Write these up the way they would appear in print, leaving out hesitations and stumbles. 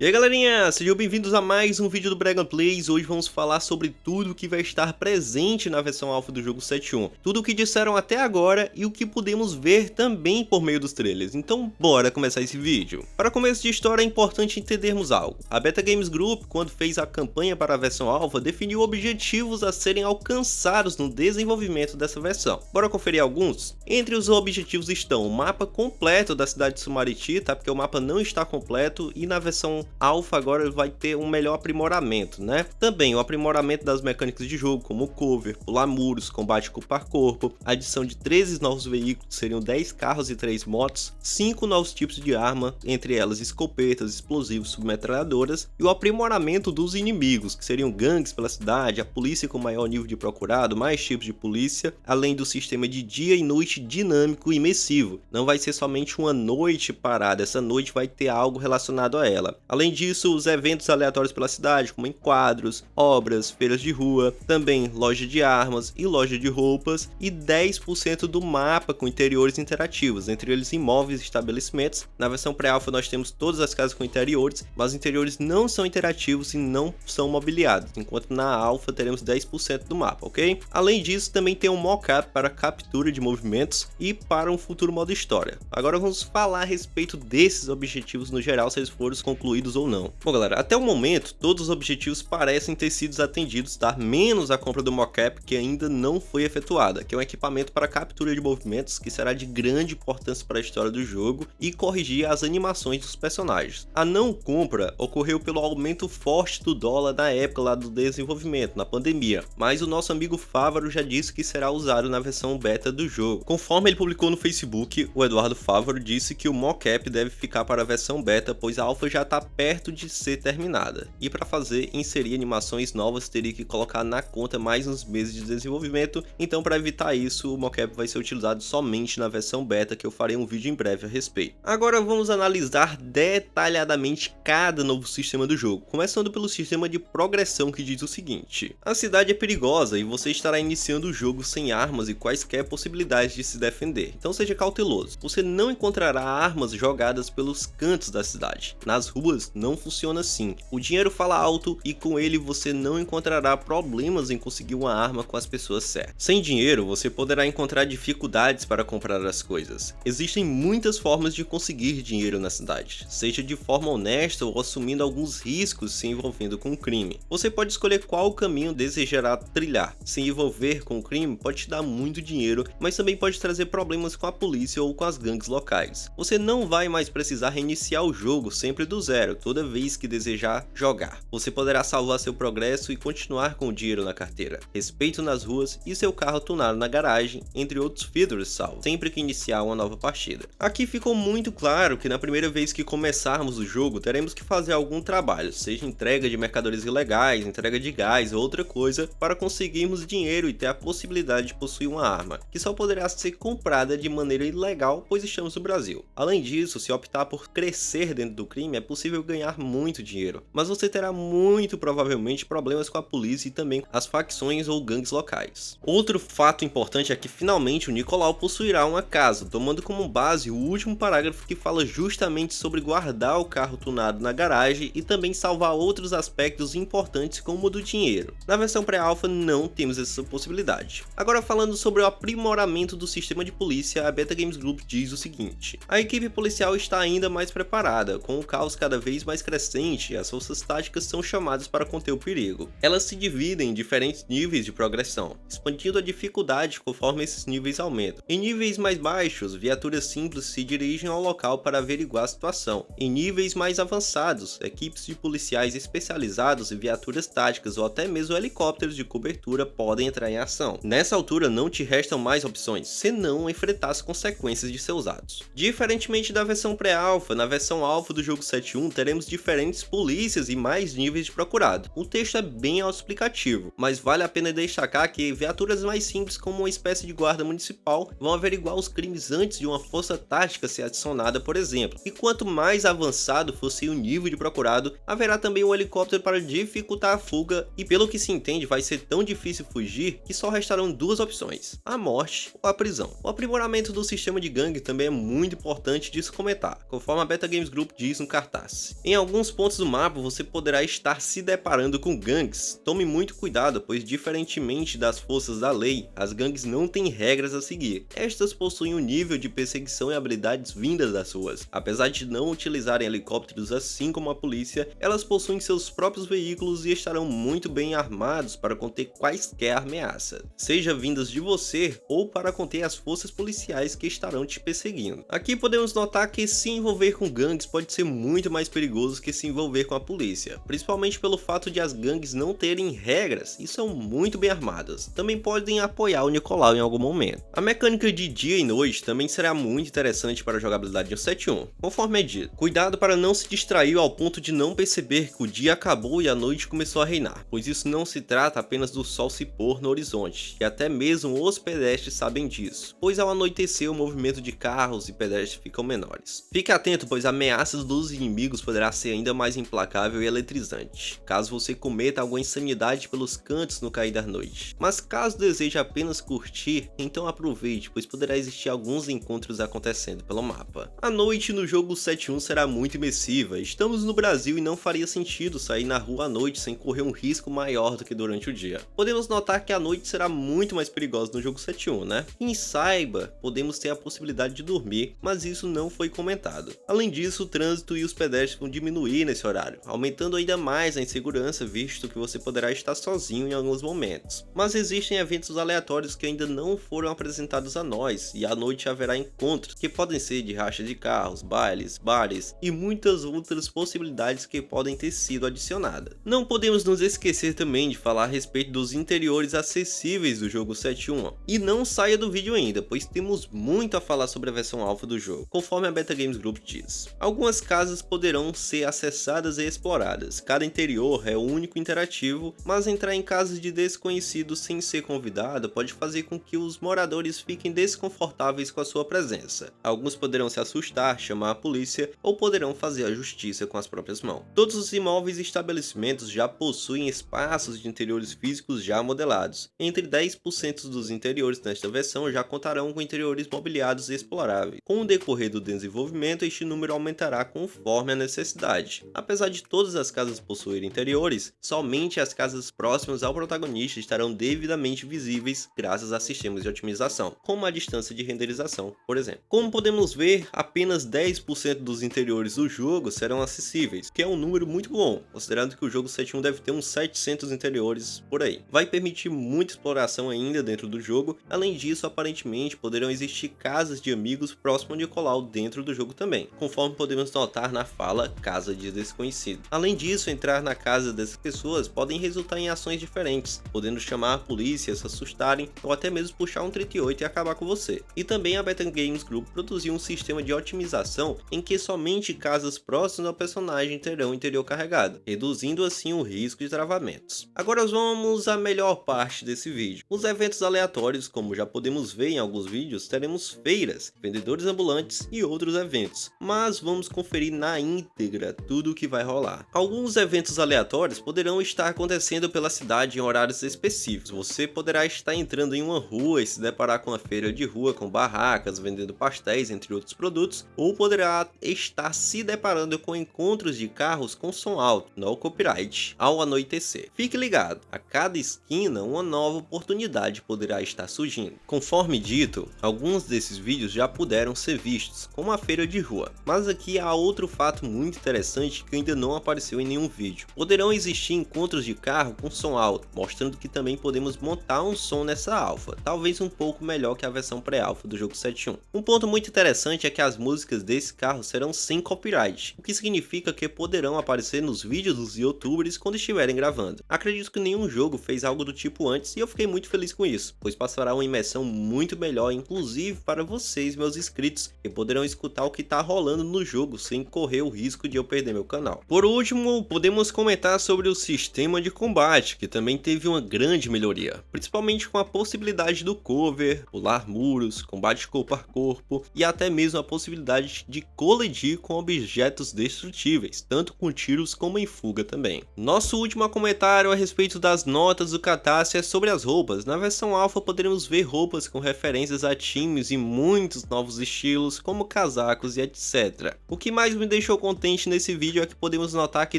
E aí galerinha, sejam bem-vindos a mais um vídeo do Brega Plays. Hoje vamos falar sobre tudo que vai estar presente na versão alpha do jogo 7.1. Tudo o que disseram até agora e o que podemos ver também por meio dos trailers. Então bora começar esse vídeo. Para começo de história é importante entendermos algo. A Beta Games Group, quando fez a campanha para a versão alpha, definiu objetivos a serem alcançados no desenvolvimento dessa versão. Bora conferir alguns? Entre os objetivos estão o mapa completo da cidade de Sumariti, tá? Porque o mapa não está completo e na versão alpha agora vai ter um melhor aprimoramento, né? Também o aprimoramento das mecânicas de jogo, como cover, pular muros, combate corpo a corpo, adição de 13 novos veículos, seriam 10 carros e 3 motos, 5 novos tipos de arma, entre elas escopetas, explosivos, submetralhadoras, e o aprimoramento dos inimigos, que seriam gangues pela cidade, a polícia com maior nível de procurado, mais tipos de polícia, além do sistema de dia e noite dinâmico e imersivo. Não vai ser somente uma noite parada, essa noite vai ter algo relacionado a ela. Além disso, os eventos aleatórios pela cidade, como enquadros, obras, feiras de rua, também loja de armas e loja de roupas, e 10% do mapa com interiores interativos, entre eles imóveis e estabelecimentos. Na versão pré-alpha nós temos todas as casas com interiores, mas os interiores não são interativos e não são mobiliados, enquanto na alpha teremos 10% do mapa, ok? Além disso, também tem um mockup para captura de movimentos e para um futuro modo história. Agora vamos falar a respeito desses objetivos no geral, se eles foram concluídos ou não. Bom galera, até o momento todos os objetivos parecem ter sido atendidos, tá? Menos a compra do mockup, que ainda não foi efetuada, que é um equipamento para captura de movimentos que será de grande importância para a história do jogo e corrigir as animações dos personagens. A não compra ocorreu pelo aumento forte do dólar na época lá do desenvolvimento, na pandemia, mas o nosso amigo Fávaro já disse que será usado na versão beta do jogo. Conforme ele publicou no Facebook, o Eduardo Fávaro disse que o mockup deve ficar para a versão beta, pois a alpha já está perto de ser terminada, e para inserir animações novas teria que colocar na conta mais uns meses de desenvolvimento, então para evitar isso o mockup vai ser utilizado somente na versão beta, que eu farei um vídeo em breve a respeito. Agora vamos analisar detalhadamente cada novo sistema do jogo, começando pelo sistema de progressão, que diz o seguinte: a cidade é perigosa e você estará iniciando o jogo sem armas e quaisquer possibilidades de se defender, então seja cauteloso. Você não encontrará armas jogadas pelos cantos da cidade. Nas ruas não funciona assim. O dinheiro fala alto e com ele você não encontrará problemas em conseguir uma arma com as pessoas certas. Sem dinheiro você poderá encontrar dificuldades para comprar as coisas. Existem muitas formas de conseguir dinheiro na cidade, seja de forma honesta ou assumindo alguns riscos se envolvendo com o crime. Você pode escolher qual caminho desejará trilhar. Se envolver com o crime pode te dar muito dinheiro, mas também pode trazer problemas com a polícia ou com as gangues locais. Você não vai mais precisar reiniciar o jogo sempre do zero toda vez que desejar jogar. Você poderá salvar seu progresso e continuar com o dinheiro na carteira, respeito nas ruas e seu carro tunado na garagem, entre outros features salvos, sempre que iniciar uma nova partida. Aqui ficou muito claro que na primeira vez que começarmos o jogo teremos que fazer algum trabalho, seja entrega de mercadorias ilegais, entrega de gás ou outra coisa, para conseguirmos dinheiro e ter a possibilidade de possuir uma arma, que só poderá ser comprada de maneira ilegal, pois estamos no Brasil. Além disso, se optar por crescer dentro do crime, é possível ganhar muito dinheiro, mas você terá muito provavelmente problemas com a polícia e também as facções ou gangues locais. Outro fato importante é que finalmente o Nicolau possuirá uma casa, tomando como base o último parágrafo, que fala justamente sobre guardar o carro tunado na garagem e também salvar outros aspectos importantes como o do dinheiro. Na versão pré-alpha não temos essa possibilidade. Agora falando sobre o aprimoramento do sistema de polícia, a Beta Games Group diz o seguinte: a equipe policial está ainda mais preparada, com o caos cada vez mais crescente, as forças táticas são chamadas para conter o perigo. Elas se dividem em diferentes níveis de progressão, expandindo a dificuldade conforme esses níveis aumentam. Em níveis mais baixos, viaturas simples se dirigem ao local para averiguar a situação. Em níveis mais avançados, equipes de policiais especializados e viaturas táticas ou até mesmo helicópteros de cobertura podem entrar em ação. Nessa altura não te restam mais opções, senão enfrentar as consequências de seus atos. Diferentemente da versão pré-alpha, na versão alpha do jogo 7.1 teremos diferentes polícias e mais níveis de procurado. O texto é bem autoexplicativo, mas vale a pena destacar que viaturas mais simples, como uma espécie de guarda municipal, vão averiguar os crimes antes de uma força tática ser adicionada, por exemplo. E quanto mais avançado for o nível de procurado, haverá também um helicóptero para dificultar a fuga, e pelo que se entende vai ser tão difícil fugir que só restarão duas opções: a morte ou a prisão. O aprimoramento do sistema de gangue também é muito importante de se comentar, conforme a Beta Games Group diz no cartaz. gangues. Em alguns pontos do mapa você poderá estar se deparando com gangues. Tome muito cuidado, pois diferentemente das forças da lei, as gangues não têm regras a seguir. Estas possuem um nível de perseguição e habilidades vindas das ruas. Apesar de não utilizarem helicópteros assim como a polícia, elas possuem seus próprios veículos e estarão muito bem armados para conter quaisquer ameaças, seja vindas de você ou para conter as forças policiais que estarão te perseguindo. Aqui podemos notar que se envolver com gangues pode ser muito mais perigoso que se envolver com a polícia, principalmente pelo fato de as gangues não terem regras e são muito bem armadas. Também podem apoiar o Nicolau em algum momento. A mecânica de dia e noite também será muito interessante para a jogabilidade no 7.1, conforme é dito. Cuidado para não se distrair ao ponto de não perceber que o dia acabou e a noite começou a reinar, pois isso não se trata apenas do sol se pôr no horizonte, e até mesmo os pedestres sabem disso, pois ao anoitecer o movimento de carros e pedestres ficam menores. Fique atento, pois a ameaça dos inimigos poderá ser ainda mais implacável e eletrizante, caso você cometa alguma insanidade pelos cantos no cair da noite. Mas caso deseje apenas curtir, então aproveite, pois poderá existir alguns encontros acontecendo pelo mapa. A noite no jogo 7.1 será muito imersiva. Estamos no Brasil e não faria sentido sair na rua à noite sem correr um risco maior do que durante o dia. Podemos notar que a noite será muito mais perigosa no jogo 7.1, né? Quem saiba, podemos ter a possibilidade de dormir, mas isso não foi comentado. Além disso, o trânsito e os pedestres vão diminuir nesse horário, aumentando ainda mais a insegurança, visto que você poderá estar sozinho em alguns momentos. Mas existem eventos aleatórios que ainda não foram apresentados a nós, e à noite haverá encontros que podem ser de racha de carros, bailes, bares e muitas outras possibilidades que podem ter sido adicionadas. Não podemos nos esquecer também de falar a respeito dos interiores acessíveis do jogo 7.1. E não saia do vídeo ainda, pois temos muito a falar sobre a versão alfa do jogo, conforme a Beta Games Group diz. Algumas casas poderão ser acessadas e exploradas. Cada interior é único e interativo, mas entrar em casas de desconhecidos sem ser convidado pode fazer com que os moradores fiquem desconfortáveis com a sua presença. Alguns poderão se assustar, chamar a polícia ou poderão fazer a justiça com as próprias mãos. Todos os imóveis e estabelecimentos já possuem espaços de interiores físicos já modelados. Entre 10% dos interiores nesta versão já contarão com interiores mobiliados e exploráveis. Com o decorrer do desenvolvimento, este número aumentará conforme a necessidade. Apesar de todas as casas possuírem interiores, somente as casas próximas ao protagonista estarão devidamente visíveis graças a sistemas de otimização, como a distância de renderização, por exemplo. Como podemos ver, apenas 10% dos interiores do jogo serão acessíveis, que é um número muito bom, considerando que o jogo 7.1 deve ter uns 700 interiores por aí. Vai permitir muita exploração ainda dentro do jogo. Além disso, aparentemente poderão existir casas de amigos próximo de Nicolau dentro do jogo também, conforme podemos notar na fala casa de desconhecido. Além disso, entrar na casa dessas pessoas podem resultar em ações diferentes, podendo chamar a polícia, se assustarem ou até mesmo puxar um 38 e acabar com você. E também a Beta Games Group produziu um sistema de otimização em que somente casas próximas ao personagem terão o interior carregado, reduzindo assim o risco de travamentos. Agora vamos à melhor parte desse vídeo. Os eventos aleatórios, como já podemos ver em alguns vídeos, teremos feiras, vendedores ambulantes e outros eventos, mas vamos conferir na íntegra tudo o que vai rolar. Alguns eventos aleatórios poderão estar acontecendo pela cidade em horários específicos. Você poderá estar entrando em uma rua e se deparar com uma feira de rua com barracas vendendo pastéis, entre outros produtos, ou poderá estar se deparando com encontros de carros com som alto, no copyright, ao anoitecer. Fique ligado, a cada esquina uma nova oportunidade poderá estar surgindo. Conforme dito, alguns desses vídeos já puderam ser vistos, como a feira de rua, mas aqui há outro fato muito interessante que ainda não apareceu em nenhum vídeo. Poderão existir encontros de carro com som alto, mostrando que também podemos montar um som nessa alfa, talvez um pouco melhor que a versão pré-alfa do jogo 7.1. Um ponto muito interessante é que as músicas desse carro serão sem copyright, o que significa que poderão aparecer nos vídeos dos youtubers quando estiverem gravando. Acredito que nenhum jogo fez algo do tipo antes e eu fiquei muito feliz com isso, pois passará uma imersão muito melhor, inclusive para vocês, meus inscritos, que poderão escutar o que está rolando no jogo sem correr o risco de eu perder meu canal. Por último, podemos comentar sobre o sistema de combate, que também teve uma grande melhoria, principalmente com a possibilidade do cover, pular muros, combate corpo a corpo e até mesmo a possibilidade de colidir com objetos destrutíveis, tanto com tiros como em fuga também. Nosso último comentário a respeito das notas do Catarse é sobre as roupas. Na versão alfa poderemos ver roupas com referências a times e muitos novos estilos, como casacos e etc. O que mais me deixou contente potente nesse vídeo é que podemos notar que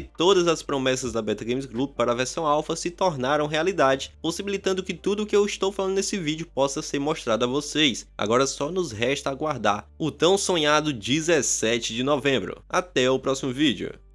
todas as promessas da Beta Games Group para a versão alpha se tornaram realidade, possibilitando que tudo o que eu estou falando nesse vídeo possa ser mostrado a vocês. Agora só nos resta aguardar o tão sonhado 17 de novembro. Até o próximo vídeo.